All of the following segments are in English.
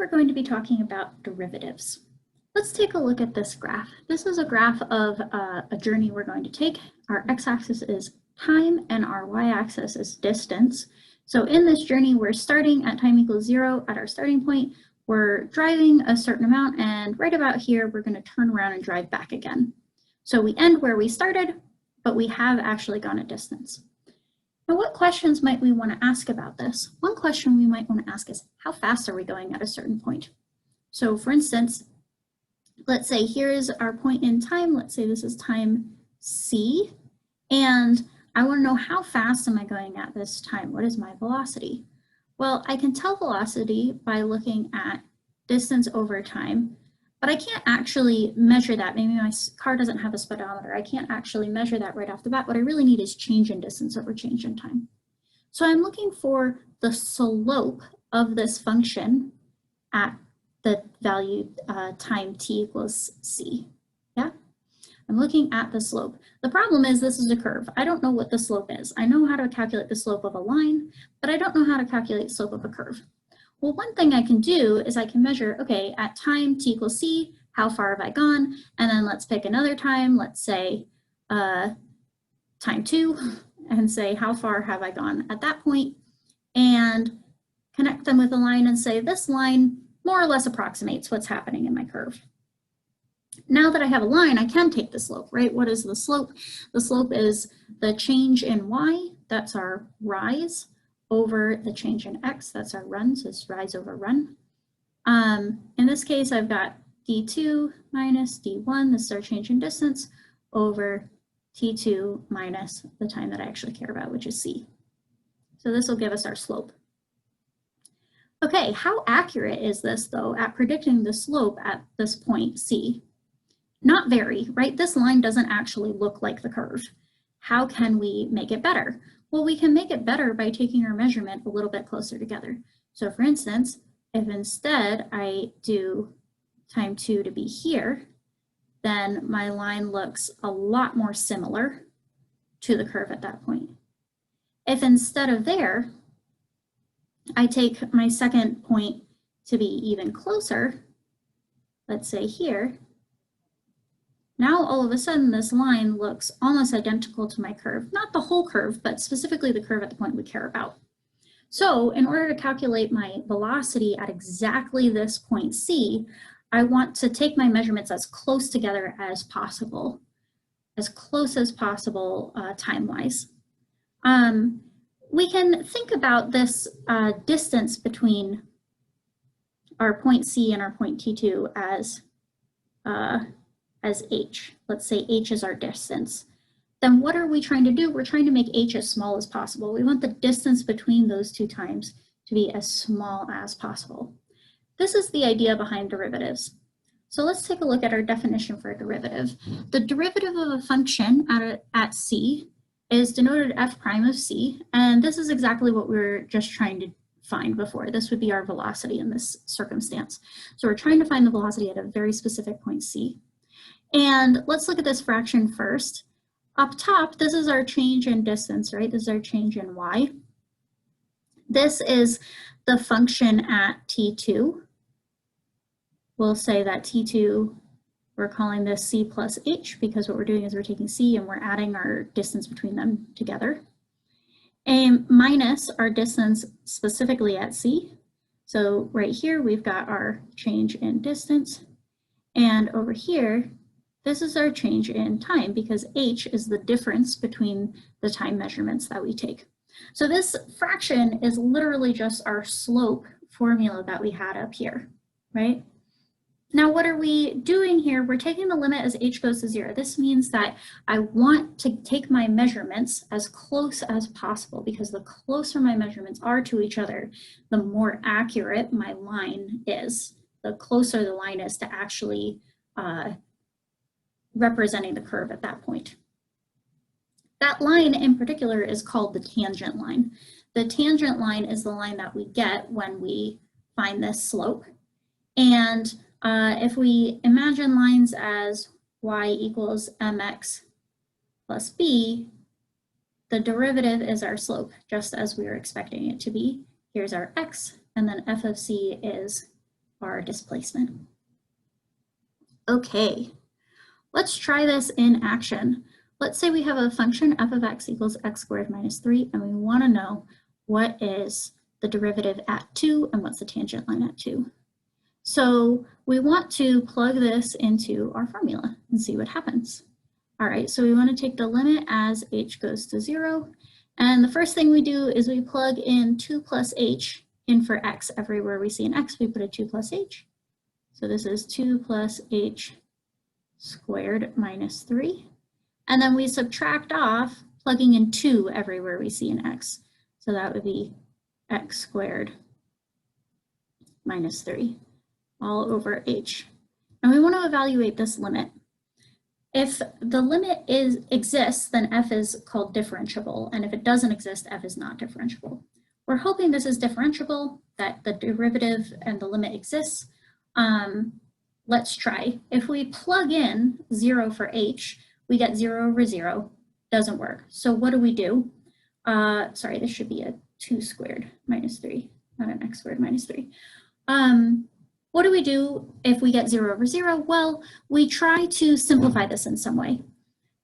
we're going to be talking about derivatives. Let's take a look at this graph. This is a graph of a journey we're going to take. Our x-axis is time and our y-axis is distance. So in this journey, we're starting at time equals 0 at our starting point. We're driving a certain amount, and right about here, we're going to turn around and drive back again. So we end where we started, but we have actually gone a distance. Now, what questions might we want to ask about this? One question we might want to ask is, how fast are we going at a certain point? So for instance, let's say here's our point in time. Let's say this is time C, and I want to know how fast am I going at this time? What is my velocity? Well, I can tell velocity by looking at distance over time, but I can't actually measure that. Maybe my car doesn't have a speedometer. I can't actually measure that right off the bat. What I really need is change in distance over change in time. So I'm looking for the slope of this function at the value time t equals c. Yeah, I'm looking at the slope. The problem is this is a curve. I don't know what the slope is. I know how to calculate the slope of a line, but I don't know how to calculate the slope of a curve. Well, one thing I can do is I can measure, okay, at time t equals c, how far have I gone? And then let's pick another time, let's say time 2, and say how far have I gone at that point, and connect them with a line and say this line more or less approximates what's happening in my curve. Now that I have a line, I can take the slope, right? What is the slope? The slope is the change in y, that's our rise, over the change in x, that's our run, so it's rise over run. In this case, I've got d2 minus d1, this is our change in distance, over t2 minus the time that I actually care about, which is c. So this will give us our slope. Okay, how accurate is this though at predicting the slope at this point c? Not very, right? This line doesn't actually look like the curve. How can we make it better? Well, we can make it better by taking our measurement a little bit closer together. So for instance, if instead I do time 2 to be here, then my line looks a lot more similar to the curve at that point. If instead of there, I take my second point to be even closer, let's say here, now all of a sudden this line looks almost identical to my curve, not the whole curve, but specifically the curve at the point we care about. So in order to calculate my velocity at exactly this point C, I want to take my measurements as close together as possible, time-wise. We can think about this distance between our point C and our point T2 as h. Let's say h is our distance. Then what are we trying to do? We're trying to make h as small as possible. We want the distance between those two times to be as small as possible. This is the idea behind derivatives. So let's take a look at our definition for a derivative. The derivative of a function at c is denoted f prime of c, and this is exactly what we were just trying to find before. This would be our velocity in this circumstance. So we're trying to find the velocity at a very specific point c. And let's look at this fraction first. Up top, this is our change in distance, right? This is our change in y. This is the function at t2. We'll say that t2, we're calling this c plus h, because what we're doing is we're taking c and we're adding our distance between them together. And minus our distance specifically at c. So right here, we've got our change in distance. And over here, this is our change in time, because h is the difference between the time measurements that we take. So this fraction is literally just our slope formula that we had up here, right? Now, what are we doing here? We're taking the limit as h goes to 0. This means that I want to take my measurements as close as possible, because the closer my measurements are to each other, the more accurate my line is, the closer the line is to actually representing the curve at that point. That line in particular is called the tangent line. The tangent line is the line that we get when we find this slope. And if we imagine lines as y equals mx plus b, the derivative is our slope, just as we were expecting it to be. Here's our x, and then f of c is our displacement. Okay, let's try this in action. Let's say we have a function f of x equals x squared minus 3, and we want to know what is the derivative at 2 and what's the tangent line at 2. So we want to plug this into our formula and see what happens. All right, so we want to take the limit as h goes to 0. And the first thing we do is we plug in 2 plus h in for x. Everywhere we see an x, we put a 2 plus h. So this is 2 plus h squared minus 3. And then we subtract off, plugging in 2 everywhere we see an x. So that would be x squared minus 3 all over h. And we want to evaluate this limit. If the limit exists, then f is called differentiable. And if it doesn't exist, f is not differentiable. We're hoping this is differentiable, that the derivative and the limit exists. Let's try. If we plug in 0 for h, we get 0 over 0. Doesn't work. So what do? Sorry, this should be a 2 squared minus 3, not an x squared minus 3. What do we do if we get 0 over 0? Well, we try to simplify this in some way.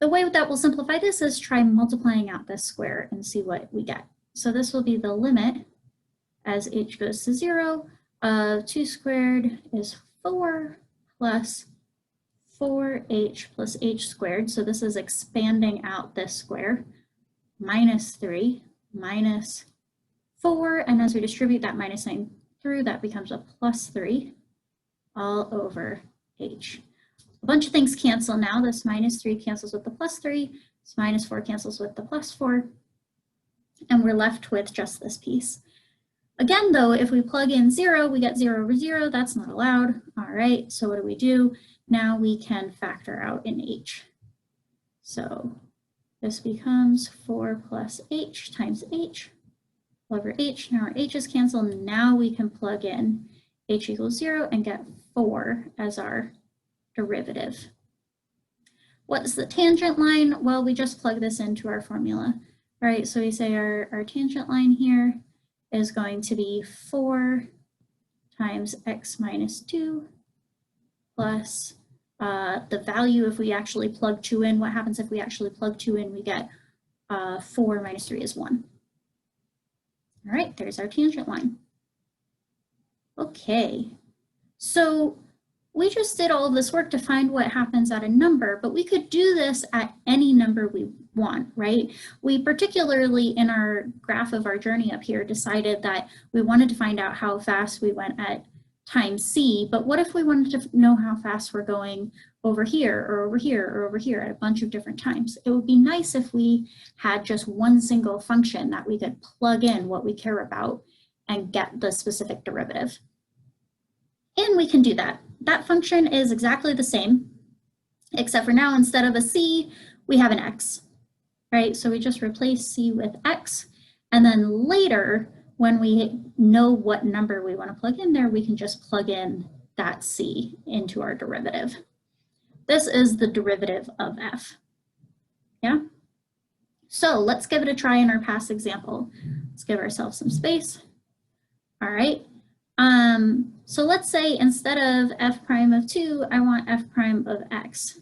The way that we'll simplify this is try multiplying out this square and see what we get. So this will be the limit as h goes to 0 of 2 squared is 4 plus 4h plus h squared. So this is expanding out this square, minus 3 minus 4. And as we distribute that minus sign through, that becomes a plus 3 all over h. A bunch of things cancel now. This minus 3 cancels with the plus 3. This minus 4 cancels with the plus 4. And we're left with just this piece. Again, though, if we plug in 0, we get 0 over 0. That's not allowed. All right, so what do? Now we can factor out in h. So this becomes 4 plus h times h over h. Now our h's cancel. Now we can plug in h equals 0 and get 4 as our derivative. What's the tangent line? Well, we just plug this into our formula. All right, so we say our tangent line here is going to be 4 times x minus 2 plus the value if we actually plug 2 in. What happens if we actually plug 2 in? We get 4 minus 3 is 1. All right, there's our tangent line. Okay, so we just did all of this work to find what happens at a number, but we could do this at any number we want, right? We particularly in our graph of our journey up here decided that we wanted to find out how fast we went at time c, but what if we wanted to know how fast we're going over here or over here or over here at a bunch of different times? It would be nice if we had just one single function that we could plug in what we care about and get the specific derivative. And we can do that. That function is exactly the same, except for now instead of a c, we have an x, right? So we just replace c with x, and then later, when we know what number we want to plug in there, we can just plug in that c into our derivative. This is the derivative of f, yeah? So let's give it a try in our past example. Let's give ourselves some space. All right. So let's say instead of f prime of 2, I want f prime of x.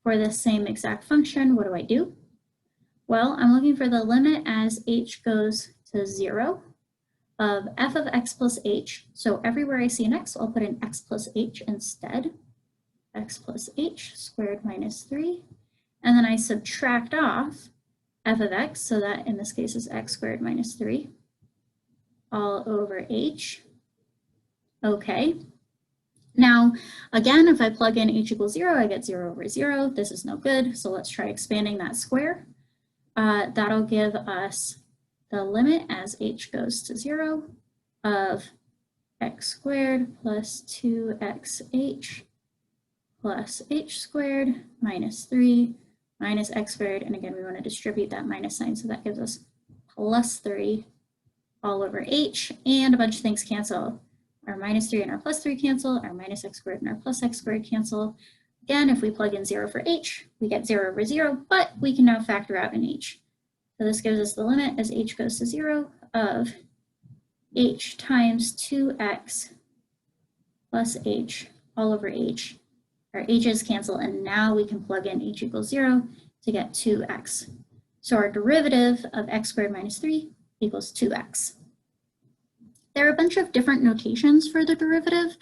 For this same exact function, what do? Well, I'm looking for the limit as h goes to 0 of f of x plus h. So everywhere I see an x, I'll put an x plus h instead. X plus h squared minus 3. And then I subtract off f of x, so that in this case is x squared minus 3 all over h. Okay. Now, again, if I plug in h equals 0, I get 0 over 0. This is no good, so let's try expanding that square. That'll give us the limit as h goes to 0 of x squared plus 2xh plus h squared minus 3 minus x squared. And again, we want to distribute that minus sign, so that gives us plus 3 all over h, and a bunch of things cancel. Our minus 3 and our plus 3 cancel, our minus x squared and our plus x squared cancel. Again, if we plug in 0 for h, we get 0 over 0, but we can now factor out in h. So this gives us the limit as h goes to 0 of h times 2x plus h all over h. Our h's cancel, and now we can plug in h equals 0 to get 2x. So our derivative of x squared minus 3 equals 2x. There are a bunch of different notations for the derivative.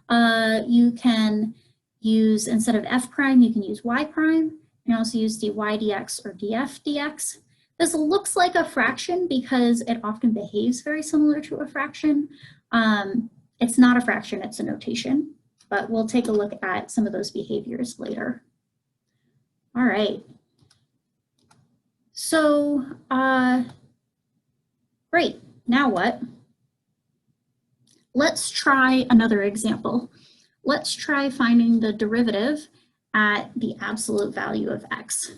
You can use, instead of f prime, you can use y prime. You can also use dy dx or df dx. This looks like a fraction because it often behaves very similar to a fraction. It's not a fraction, it's a notation, but we'll take a look at some of those behaviors later. All right. So, great, now what? Let's try another example. Let's try finding the derivative at the absolute value of x.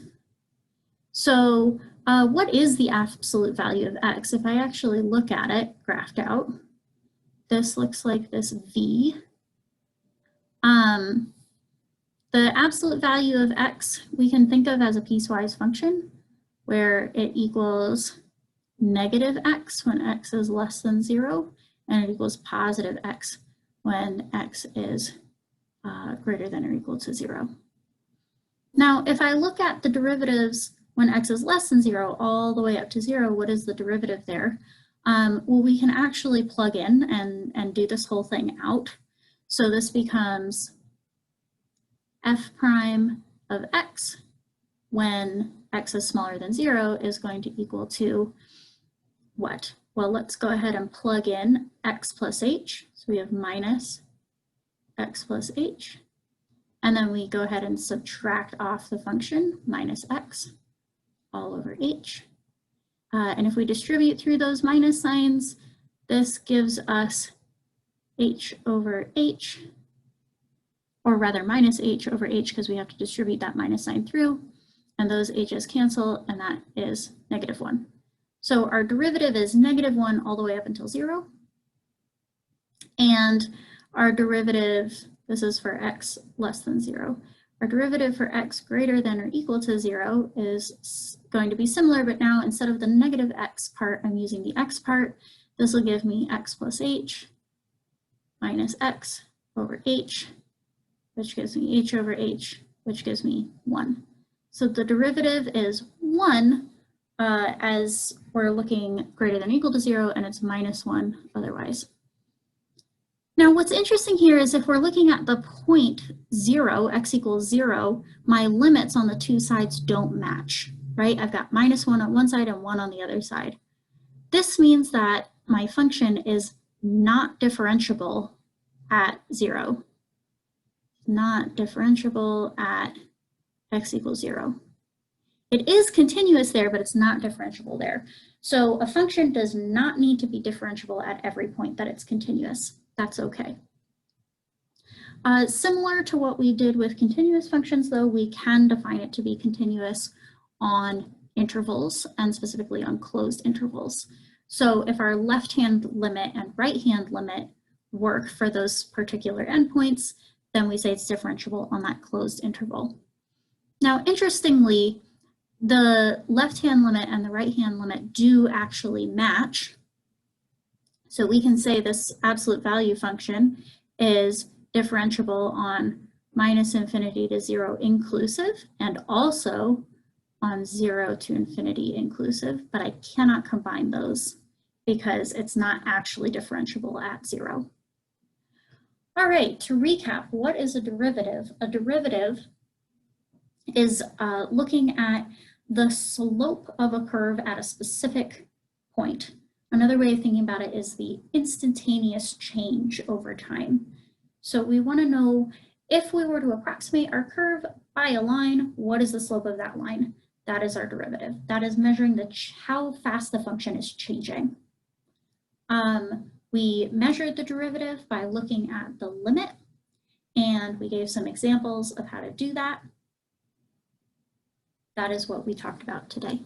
So what is the absolute value of x? If I actually look at it graphed out, this looks like this v. The absolute value of x we can think of as a piecewise function where it equals negative x when x is less than 0, and it equals positive x when x is greater than or equal to 0. Now, if I look at the derivatives when x is less than 0 all the way up to 0, what is the derivative there? Well, we can actually plug in and do this whole thing out. So this becomes f prime of x when x is smaller than 0 is going to equal to what? Well, let's go ahead and plug in x plus h. So we have minus x plus h. And then we go ahead and subtract off the function minus x all over h. And if we distribute through those minus signs, this gives us h over h, or rather minus h over h, because we have to distribute that minus sign through, and those h's cancel, and that is negative 1. So our derivative is negative 1 all the way up until 0. And our derivative, this is for x less than 0. Our derivative for x greater than or equal to 0 is going to be similar, but now instead of the negative x part, I'm using the x part. This will give me x plus h minus x over h, which gives me h over h, which gives me 1. So the derivative is 1 as we're looking greater than or equal to 0, and it's minus 1 otherwise. Now, what's interesting here is if we're looking at the point 0, x equals 0, my limits on the two sides don't match, right? I've got minus 1 on one side and 1 on the other side. This means that my function is not differentiable at 0, not differentiable at x equals 0. It is continuous there, but it's not differentiable there. So a function does not need to be differentiable at every point that it's continuous. That's okay. Similar to what we did with continuous functions, though, we can define it to be continuous on intervals, and specifically on closed intervals. So if our left-hand limit and right-hand limit work for those particular endpoints, then we say it's differentiable on that closed interval. Now, interestingly, the left-hand limit and the right-hand limit do actually match. So we can say this absolute value function is differentiable on minus infinity to 0 inclusive, and also on 0 to infinity inclusive, but I cannot combine those because it's not actually differentiable at 0. All right, to recap, what is a derivative? A derivative is looking at the slope of a curve at a specific point. Another way of thinking about it is the instantaneous change over time. So we want to know if we were to approximate our curve by a line, what is the slope of that line? That is our derivative. That is measuring how fast the function is changing. We measured the derivative by looking at the limit, and we gave some examples of how to do that. That is what we talked about today.